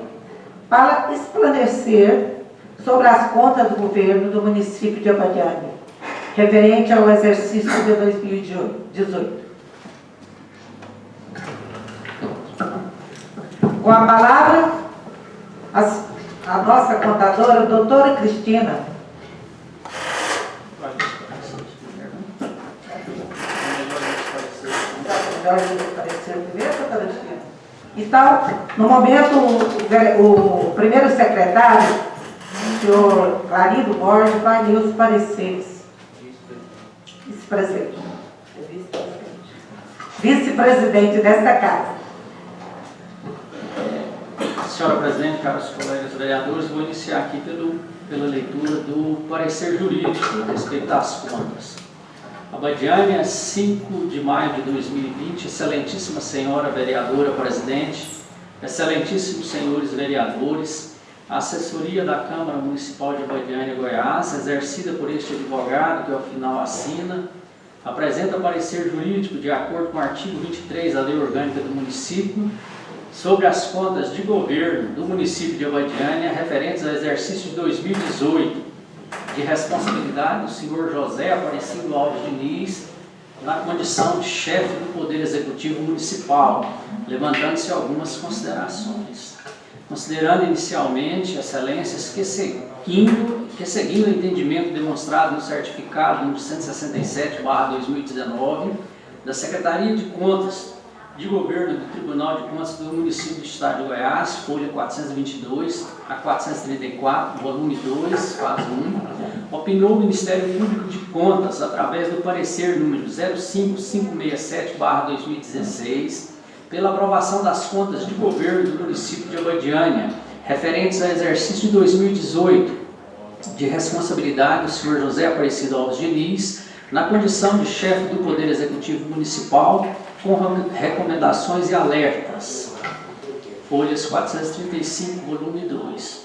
para esclarecer sobre as contas do governo do município de Abadiânia, referente ao exercício de 2018. Com a palavra, a nossa contadora, doutora Cristina. Então, no momento, o primeiro secretário, o senhor Clarindo Borges, vai ler os pareceres. Vice-presidente. Vice-presidente desta casa. Senhora Presidente, caros colegas vereadores, vou iniciar aqui pela leitura do parecer jurídico a respeito das contas. Abadiânia, 5 de maio de 2020, excelentíssima senhora vereadora presidente, excelentíssimos senhores vereadores, a assessoria da Câmara Municipal de Abadiânia, Goiás, exercida por este advogado, que ao final assina, apresenta parecer jurídico de acordo com o artigo 23 da Lei Orgânica do Município, sobre as contas de governo do município de Abadiânia, referentes ao exercício de 2018, de responsabilidade do senhor José Aparecido Alves Diniz, na condição de chefe do Poder Executivo Municipal, levantando-se algumas considerações. Considerando inicialmente, excelências, que seguindo o entendimento demonstrado no certificado número 167/2019 da Secretaria de Contas de Governo do Tribunal de Contas do Município do Estado de Goiás, folha 422 a 434, volume 2, fase 1, opinou o Ministério Público de Contas, através do parecer número 05567/2016, pela aprovação das contas de governo do município de Abadiânia, referentes ao exercício de 2018, de responsabilidade do senhor José Aparecido Alves Diniz, na condição de chefe do Poder Executivo Municipal, com recomendações e alertas. Folhas 435, volume 2.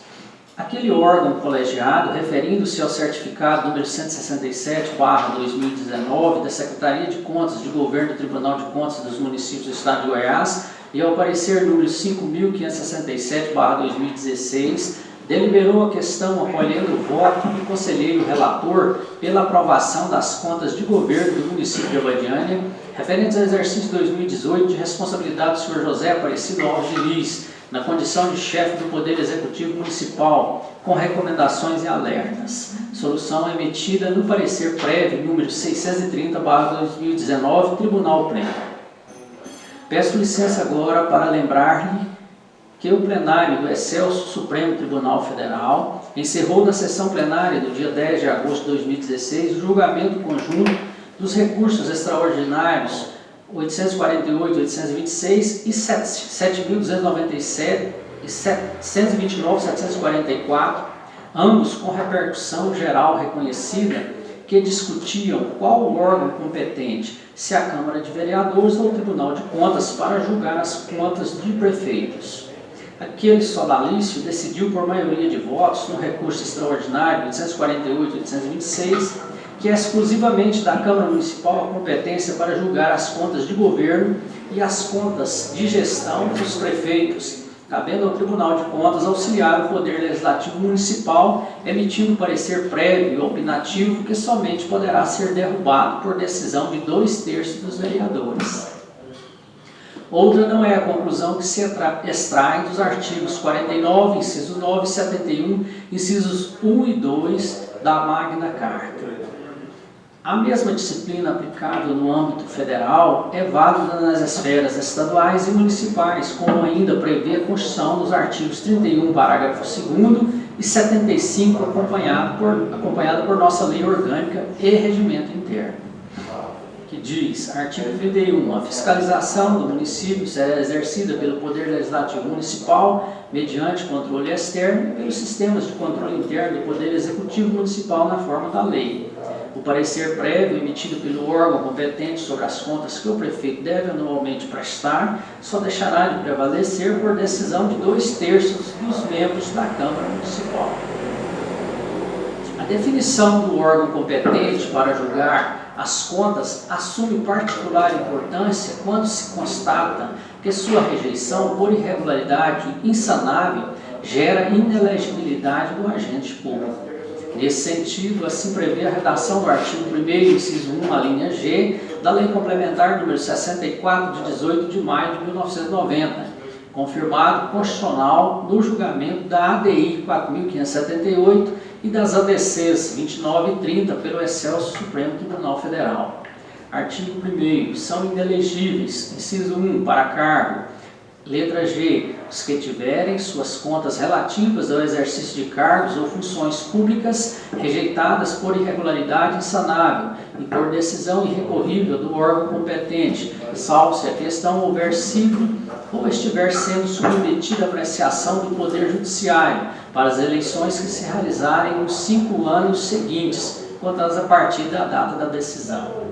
aquele órgão colegiado, referindo-se ao certificado número 167/2019 da Secretaria de Contas de Governo do Tribunal de Contas dos Municípios do Estado de Goiás e ao parecer número 5.567/2016, deliberou a questão acolhendo o voto do conselheiro relator pela aprovação das contas de governo do município de Abadiânia, referentes ao exercício 2018 de responsabilidade do senhor José Aparecido Alves Diniz, na condição de chefe do Poder Executivo Municipal, com recomendações e alertas. Solução emitida no parecer prévio número 630/2019, Tribunal Pleno. Peço licença agora para lembrar-lhe que o plenário do Excelso Supremo Tribunal Federal encerrou na sessão plenária do dia 10 de agosto de 2016 o julgamento conjunto dos recursos extraordinários 848, 826 e 7.297 e 729, 744, ambos com repercussão geral reconhecida, que discutiam qual o órgão competente, se a Câmara de Vereadores ou o Tribunal de Contas, para julgar as contas de prefeitos. Aquele sodalício decidiu por maioria de votos no recurso extraordinário 848 e 826, que é exclusivamente da Câmara Municipal a competência para julgar as contas de governo e as contas de gestão dos prefeitos, cabendo ao Tribunal de Contas auxiliar o Poder Legislativo Municipal, emitindo parecer prévio e opinativo que somente poderá ser derrubado por decisão de 2/3 dos vereadores. Outra não é a conclusão que se extrai dos artigos 49, inciso 9 e 71, incisos 1 e 2 da Magna Carta. A mesma disciplina aplicável no âmbito federal é válida nas esferas estaduais e municipais, como ainda prevê a Constituição nos artigos 31, parágrafo 2º e 75, acompanhado por nossa lei orgânica e regimento interno, que diz, artigo 31, a fiscalização do município será exercida pelo Poder Legislativo Municipal mediante controle externo e pelos sistemas de controle interno do Poder Executivo Municipal na forma da lei. O parecer prévio emitido pelo órgão competente sobre as contas que o prefeito deve anualmente prestar só deixará de prevalecer por decisão de 2/3 dos membros da Câmara Municipal. A definição do órgão competente para julgar as contas assume particular importância quando se constata que sua rejeição por irregularidade insanável gera inelegibilidade do agente público. Nesse sentido, assim prevê a redação do artigo 1º, inciso 1, a linha G, da Lei Complementar número 64, de 18 de maio de 1990, confirmado constitucional no julgamento da ADI 4.578 e das ADCs 29 e 30 pelo Excelso Supremo Tribunal Federal. Artigo 1º. São inelegíveis, inciso 1, para cargo, letra G, os que tiverem suas contas relativas ao exercício de cargos ou funções públicas rejeitadas por irregularidade insanável e por decisão irrecorrível do órgão competente, salvo se a questão houver sido ou estiver sendo submetida à apreciação do Poder Judiciário para as eleições que se realizarem nos 5 anos seguintes, contadas a partir da data da decisão.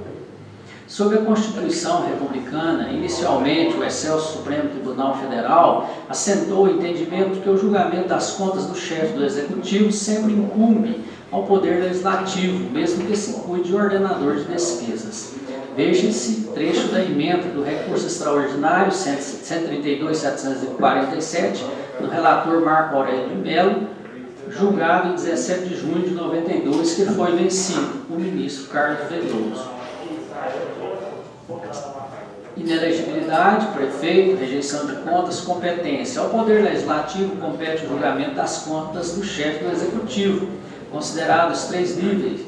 Sob a Constituição Republicana, inicialmente o Excelso Supremo Tribunal Federal assentou o entendimento que o julgamento das contas do chefe do Executivo sempre incumbe ao Poder Legislativo, mesmo que se cuide de ordenador de despesas. Veja-se trecho da emenda do recurso extraordinário 132.747 do relator Marco Aurélio de Mello, julgado em 17 de junho de 92, que foi vencido, o ministro Carlos Veloso. Inelegibilidade, prefeito, rejeição de contas, competência. Ao Poder Legislativo compete o julgamento das contas do chefe do Executivo, considerados 3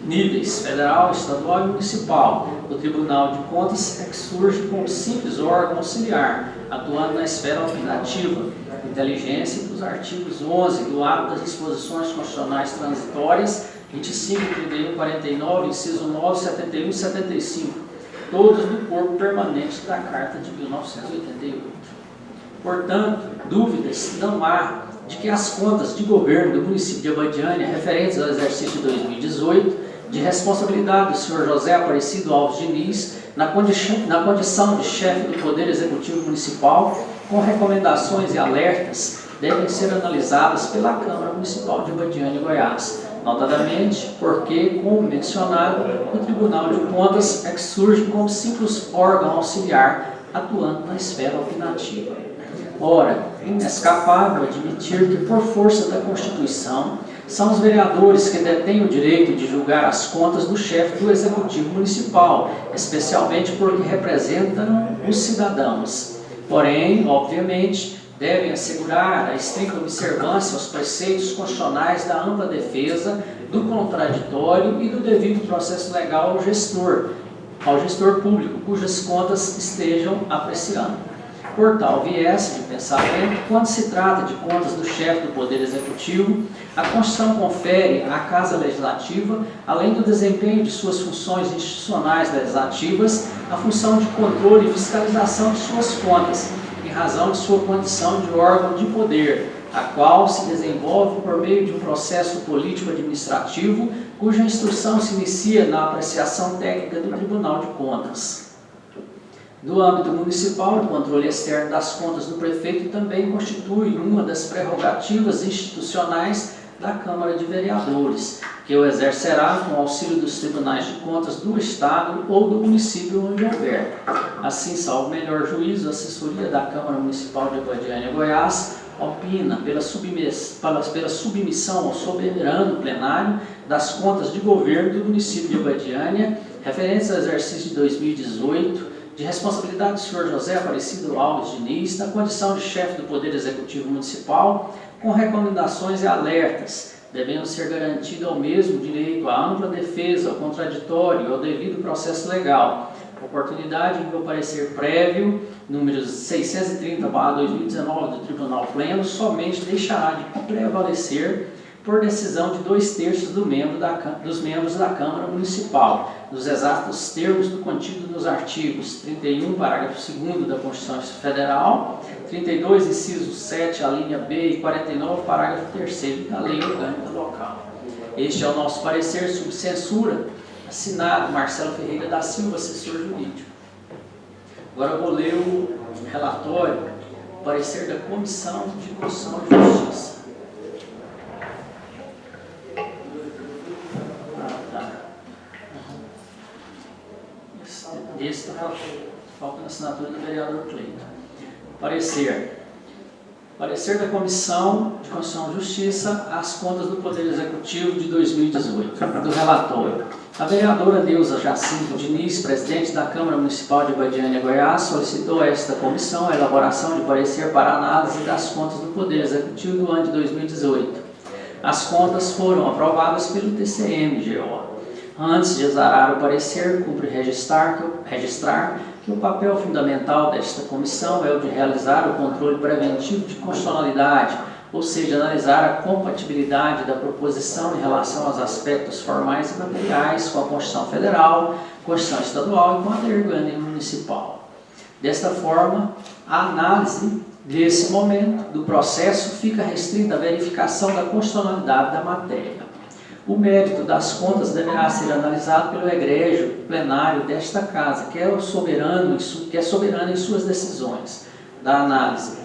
níveis, federal, estadual e municipal. O Tribunal de Contas é que surge como simples órgão auxiliar, atuando na esfera opinativa, inteligência dos artigos 11 do ato das disposições constitucionais transitórias, 25, 31, 49, inciso 9, 71 e 75, todos do corpo permanente da Carta de 1988. Portanto, dúvidas não há de que as contas de governo do município de Abadiânia, referentes ao exercício de 2018, de responsabilidade do senhor José Aparecido Alves Diniz, na condição de chefe do Poder Executivo Municipal, com recomendações e alertas devem ser analisadas pela Câmara Municipal de Abadiânia, Goiás, notadamente porque, como mencionado, o Tribunal de Contas é que surge como simples órgão auxiliar atuando na esfera opinativa. Ora, é inescapável admitir que, por força da Constituição, são os vereadores que detêm o direito de julgar as contas do chefe do Executivo Municipal, especialmente porque representam os cidadãos. Porém, obviamente, devem assegurar a estrita observância aos preceitos constitucionais da ampla defesa, do contraditório e do devido processo legal ao gestor público, cujas contas estejam apreciando. Por tal viés de pensamento, quando se trata de contas do chefe do Poder Executivo, a Constituição confere à Casa Legislativa, além do desempenho de suas funções institucionais legislativas, a função de controle e fiscalização de suas contas, em razão de sua condição de órgão de poder, a qual se desenvolve por meio de um processo político-administrativo, cuja instrução se inicia na apreciação técnica do Tribunal de Contas. No âmbito municipal, o controle externo das contas do prefeito também constitui uma das prerrogativas institucionais da Câmara de Vereadores, que o exercerá com auxílio dos tribunais de contas do Estado ou do município onde houver. Assim, salvo melhor juízo, a assessoria da Câmara Municipal de Abadiânia, Goiás, opina pela submissão ao soberano plenário das contas de governo do município de Abadiânia, referentes ao exercício de 2018, de responsabilidade do senhor José Aparecido Alves Diniz, na condição de chefe do Poder Executivo Municipal, com recomendações e alertas, devendo ser garantido ao mesmo direito à ampla defesa, ao contraditório e ao devido processo legal. Oportunidade em que o parecer prévio, número 630/2019 do Tribunal Pleno, somente deixará de prevalecer por decisão de 2/3 dos membros da Câmara Municipal, nos exatos termos do contido nos artigos 31, parágrafo 2º da Constituição Federal, 32, inciso 7, a linha B, e 49, parágrafo 3º da Lei Orgânica Local. Este é o nosso parecer sob censura, assinado Marcelo Ferreira da Silva, assessor jurídico. Agora eu vou ler o relatório, o parecer da Comissão de Constituição e Justiça. Esse está faltando a assinatura do vereador Cleiton. Parecer da Comissão de Constituição e Justiça às contas do Poder Executivo de 2018, do relatório. A vereadora Neuza Jacinto Diniz, presidente da Câmara Municipal de Abadiânia, Goiás, solicitou a esta comissão a elaboração de parecer para análise das contas do Poder Executivo do ano de 2018. As contas foram aprovadas pelo TCM-GO. Antes de exarar o parecer, cumpre registrar que o papel fundamental desta comissão é o de realizar o controle preventivo de constitucionalidade, ou seja, analisar a compatibilidade da proposição em relação aos aspectos formais e materiais com a Constituição Federal, Constituição Estadual e com a Lei Orgânica Municipal. Desta forma, a análise desse momento do processo fica restrita à verificação da constitucionalidade da matéria. O mérito das contas deverá ser analisado pelo egrégio plenário desta Casa, que é soberano em suas decisões da análise.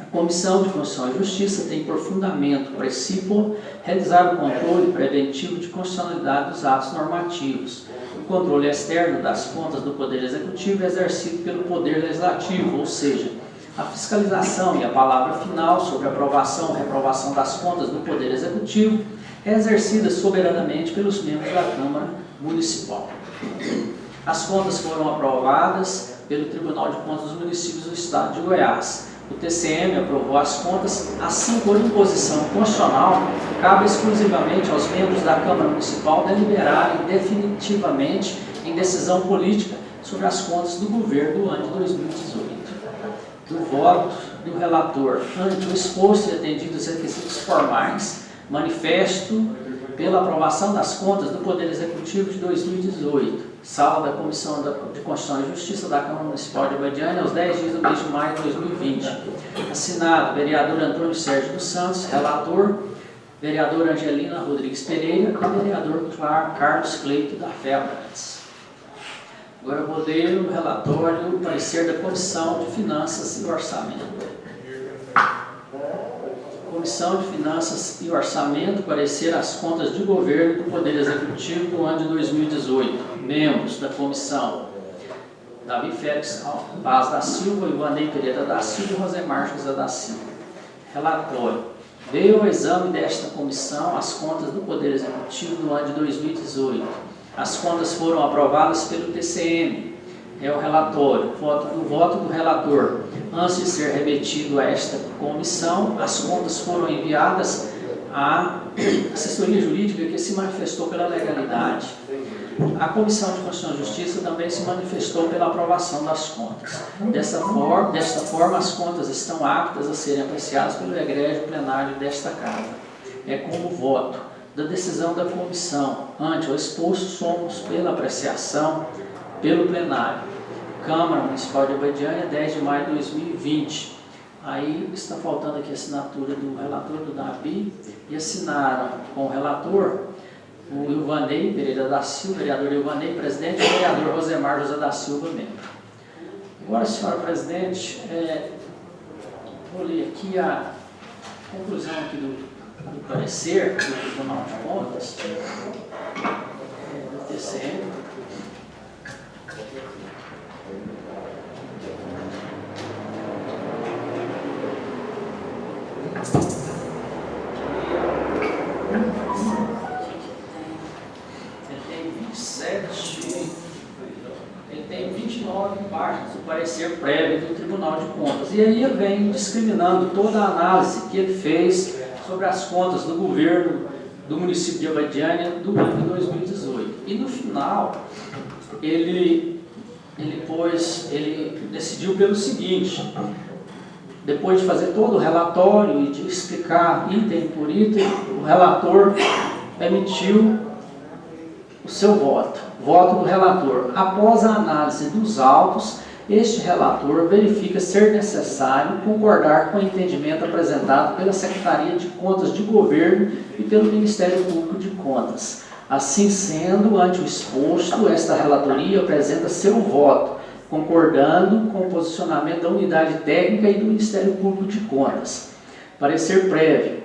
A Comissão de Constituição e Justiça tem por fundamento princípio realizar o controle preventivo de constitucionalidade dos atos normativos. O controle externo das contas do Poder Executivo é exercido pelo Poder Legislativo, ou seja, a fiscalização e a palavra final sobre a aprovação ou reprovação das contas do Poder Executivo é exercida soberanamente pelos membros da Câmara Municipal. As contas foram aprovadas pelo Tribunal de Contas dos Municípios do Estado de Goiás. O TCM aprovou as contas, assim por imposição constitucional, cabe exclusivamente aos membros da Câmara Municipal deliberarem definitivamente em decisão política sobre as contas do governo do ano de 2018. Do voto do relator ante o exposto e atendidos os requisitos formais, manifesto pela aprovação das contas do Poder Executivo de 2018, sala da Comissão de Constituição e Justiça da Câmara Municipal de Abadiânia, aos 10 dias do mês de maio de 2020. Assinado, vereador Antônio Sérgio dos Santos, relator, vereadora Angelina Rodrigues Pereira e vereador Carlos Cleiton da Fé Abrantes. Agora eu vou ler o relatório, o parecer da Comissão de Finanças e Orçamento. Comissão de Finanças e Orçamento, parecer as contas de governo do Poder Executivo do ano de 2018. Membros da comissão: Davi Félix Paz da Silva, Ivanei Pereira da Silva e Rosemar José da Silva. Relatório: veio ao exame desta comissão as contas do Poder Executivo do ano de 2018. As contas foram aprovadas pelo TCM. É o relatório, voto do relator. Antes de ser remetido a esta comissão, as contas foram enviadas à assessoria jurídica, que se manifestou pela legalidade. A Comissão de Constituição e Justiça também se manifestou pela aprovação das contas. Desta forma, as contas estão aptas a serem apreciadas pelo egrégio plenário desta Casa. É como voto da decisão da comissão. Ante o exposto, somos pela apreciação pelo plenário. Câmara Municipal de Abadiânia, 10 de maio de 2020. Aí está faltando aqui a assinatura do relator, do Davi, e assinaram com o relator o Ivanei Pereira da Silva, vereador Ivanei, presidente, e o vereador Rosemar José da Silva, membro. Agora, senhora presidente, vou ler aqui a conclusão aqui do parecer do Tribunal de Contas, do TCM. Ele tem 29 páginas do parecer prévio do Tribunal de Contas. E aí ele vem discriminando toda a análise que ele fez sobre as contas do governo do município de Abadiânia do ano de 2018. E no final, ele decidiu pelo seguinte: depois de fazer todo o relatório e de explicar item por item, o relator emitiu o seu voto. Voto do relator. Após a análise dos autos, este relator verifica ser necessário concordar com o entendimento apresentado pela Secretaria de Contas de Governo e pelo Ministério Público de Contas. Assim sendo, ante o exposto, esta relatoria apresenta seu voto, concordando com o posicionamento da Unidade Técnica e do Ministério Público de Contas. Parecer prévio.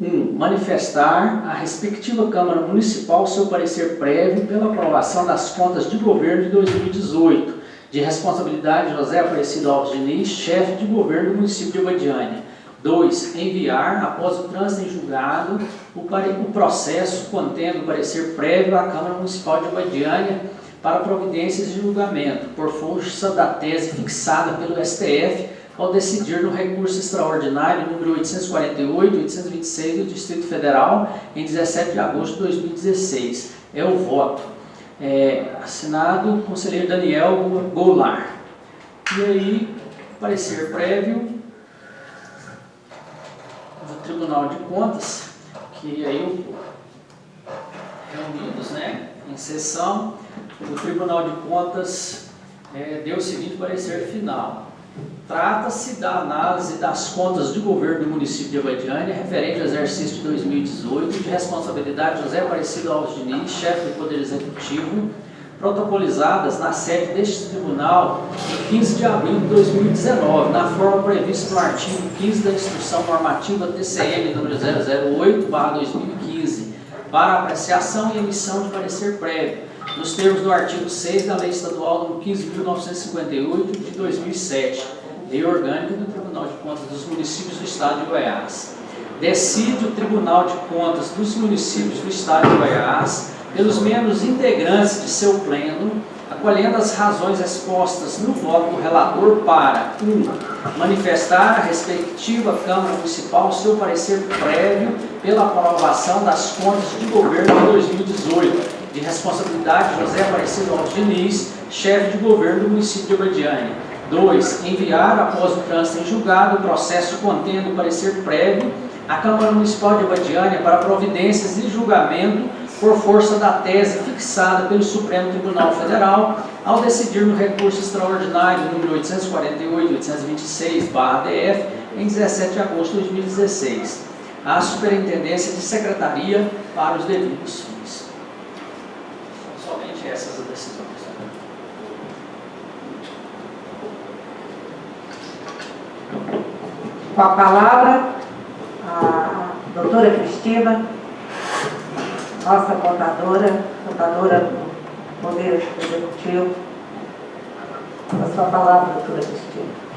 1. Manifestar à respectiva Câmara Municipal seu parecer prévio pela aprovação das contas de governo de 2018, de responsabilidade de José Aparecido Alves Diniz, chefe de governo do município de Abadiânia. 2. Enviar, após o trânsito em julgado, o processo contendo o parecer prévio à Câmara Municipal de Abadiânia para providências de julgamento, por força da tese fixada pelo STF, ao decidir no recurso extraordinário número 848-826 do Distrito Federal, em 17 de agosto de 2016. É o voto. Assinado o conselheiro Daniel Goulart. E aí, parecer prévio do Tribunal de Contas, que aí, reunidos, em sessão, o Tribunal de Contas deu o seguinte parecer final. Trata-se da análise das contas de governo do município de Abadiânia, referente ao exercício de 2018, de responsabilidade de José Aparecido Alves Diniz, chefe do Poder Executivo, protocolizadas na sede deste tribunal em 15 de abril de 2019, na forma prevista no artigo 15 da Instrução Normativa TCM número 008/2015, para apreciação e emissão de parecer prévio, nos termos do artigo 6 da Lei Estadual nº 15.958 de 2007, Lei Orgânica do Tribunal de Contas dos Municípios do Estado de Goiás. Decide o Tribunal de Contas dos Municípios do Estado de Goiás, pelos membros integrantes de seu pleno, acolhendo as razões expostas no voto do relator para 1. Manifestar a respectiva Câmara Municipal seu parecer prévio pela aprovação das contas de governo de 2018, de responsabilidade de José Aparecido Alves Diniz, chefe de governo do município de Abadiânia. 2. Enviar, após o trânsito em julgado, o processo contendo o parecer prévio à Câmara Municipal de Abadiânia para providências de julgamento por força da tese fixada pelo Supremo Tribunal Federal, ao decidir no recurso extraordinário número 848-826/DF, em 17 de agosto de 2016, à Superintendência de Secretaria para os devidos fins. Somente essas decisões. Com a palavra, a doutora Cristina, nossa contadora do Poder Executivo. A sua palavra, doutora Cristina.